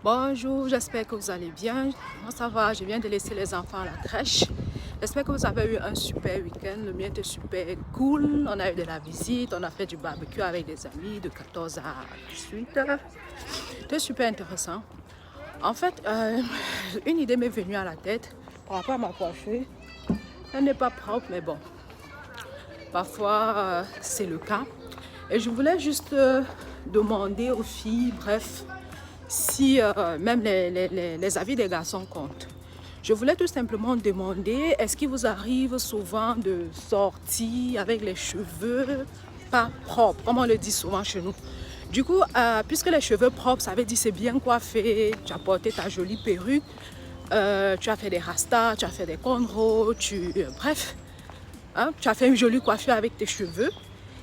Bonjour, j'espère que vous allez bien. Moi ça va, je viens de laisser les enfants à la crèche. J'espère que vous avez eu un super week-end. Le mien était super cool. On a eu de la visite, on a fait du barbecue avec des amis de 14 à 18 heures. C'était super intéressant. En fait, une idée m'est venue à la tête par rapport à ma coiffure. Elle n'est pas propre, mais bon, parfois c'est le cas. Et je voulais juste demander aux filles, bref, si même les avis des garçons comptent. Je voulais tout simplement demander, est-ce qu'il vous arrive souvent de sortir avec les cheveux pas propres, comme on le dit souvent chez nous? Du coup, puisque les cheveux propres, ça veut dire c'est bien coiffé, tu as porté ta jolie perruque, tu as fait des rastas, tu as fait des cornrows, bref, hein, tu as fait une jolie coiffure avec tes cheveux.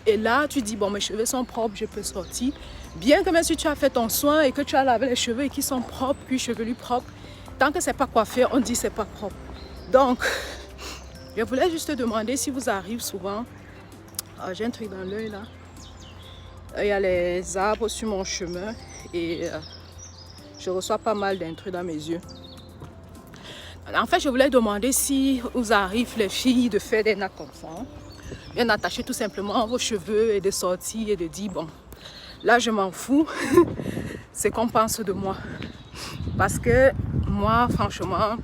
Et là, tu dis, bon, mes cheveux sont propres, je peux sortir. Bien que même si tu as fait ton soin et que tu as lavé les cheveux et qu'ils sont propres, puis chevelus propres, tant que c'est pas coiffé, on dit c'est pas propre. Donc, je voulais juste te demander si vous arrive souvent. J'ai un truc dans l'œil là. Il y a les arbres sur mon chemin et je reçois pas mal d'intrus dans mes yeux. En fait, je voulais demander si vous arrive les filles de faire des nattes comme ça. Bien attacher tout simplement vos cheveux et de sortir et de dire bon, là je m'en fous, c'est qu'on pense de moi. Parce que moi franchement,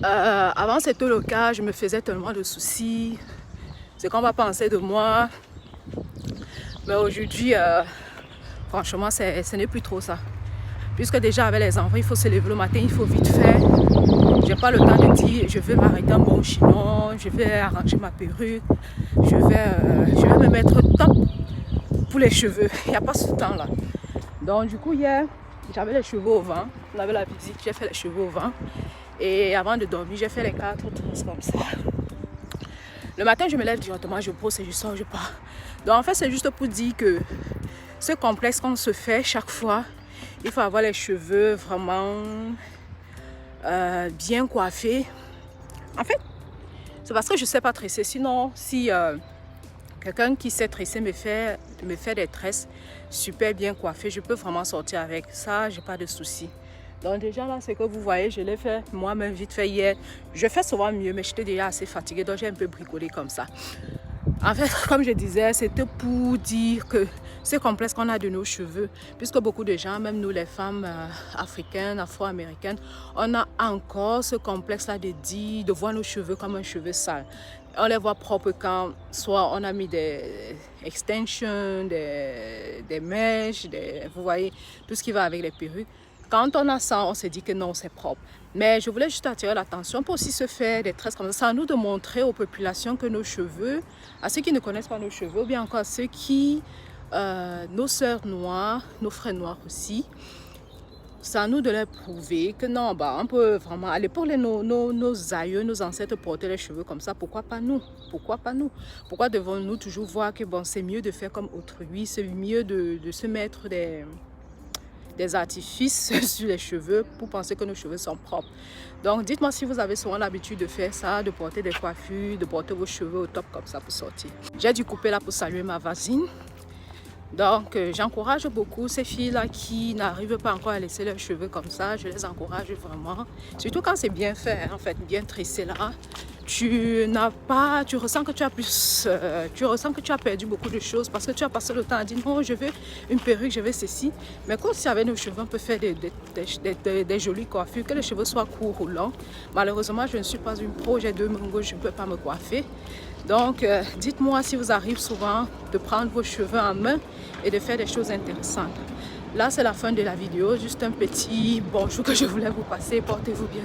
avant c'était le cas, je me faisais tellement de soucis, c'est qu'on va penser de moi. Mais aujourd'hui, franchement, ce n'est plus trop ça. Puisque déjà avec les enfants, il faut se lever le matin, il faut vite faire. J'ai pas le temps de dire je vais m'arrêter un bon chinon, je vais arranger ma perruque, je vais me mettre top pour les cheveux. Il n'y a pas ce temps là. Donc du coup hier, j'avais les cheveux au vent. On avait la visite, j'ai fait les cheveux au vent. Et avant de dormir, j'ai fait les 4 trous comme ça. Le matin, je me lève directement, je brosse et je sors, je pars. Donc en fait, c'est juste pour dire que ce complexe qu'on se fait chaque fois, il faut avoir les cheveux vraiment bien coiffés. En fait, c'est parce que je ne sais pas tresser. Sinon, si quelqu'un qui sait tresser me fait des tresses super bien coiffées, je peux vraiment sortir avec ça, j'ai pas de souci. Donc déjà là, ce que vous voyez, je l'ai fait moi-même vite fait hier. Je fais souvent mieux, mais j'étais déjà assez fatiguée, donc j'ai un peu bricolé comme ça. En fait, comme je disais, c'était pour dire que ce complexe qu'on a de nos cheveux, puisque beaucoup de gens, même nous les femmes africaines, afro-américaines, on a encore ce complexe-là de voir nos cheveux comme un cheveu sale. On les voit propres quand soit on a mis des extensions, des mèches, vous voyez, tout ce qui va avec les perruques. Quand on a ça, on se dit que non, c'est propre. Mais je voulais juste attirer l'attention pour aussi se faire des tresses comme ça. C'est à nous de montrer aux populations que nos cheveux, à ceux qui ne connaissent pas nos cheveux, ou bien encore à ceux qui, nos sœurs noires, nos frères noirs aussi, c'est à nous de leur prouver que non, bah, on peut vraiment aller pour nos aïeux, nos ancêtres porter les cheveux comme ça. Pourquoi pas nous? Pourquoi pas nous? Pourquoi devons-nous toujours voir que bon, c'est mieux de faire comme autrui, c'est mieux de se mettre des artifices sur les cheveux pour penser que nos cheveux sont propres. Donc dites-moi si vous avez souvent l'habitude de faire ça, de porter des coiffures, de porter vos cheveux au top comme ça pour sortir. J'ai dû couper là pour saluer ma voisine. Donc j'encourage beaucoup ces filles-là qui n'arrivent pas encore à laisser leurs cheveux comme ça. Je les encourage vraiment. Surtout quand c'est bien fait, en fait, bien tressé là. Tu ressens que tu as perdu beaucoup de choses parce que tu as passé le temps à dire non, je veux une perruque, je veux ceci. Mais comme si avec nos cheveux, on peut faire des jolies coiffures, que les cheveux soient courts ou longs. Malheureusement, je ne suis pas une pro, j'ai 2 mains gauches, je ne peux pas me coiffer. Donc, dites-moi si vous arrive souvent de prendre vos cheveux en main et de faire des choses intéressantes. Là, c'est la fin de la vidéo. Juste un petit bonjour que je voulais vous passer. Portez-vous bien.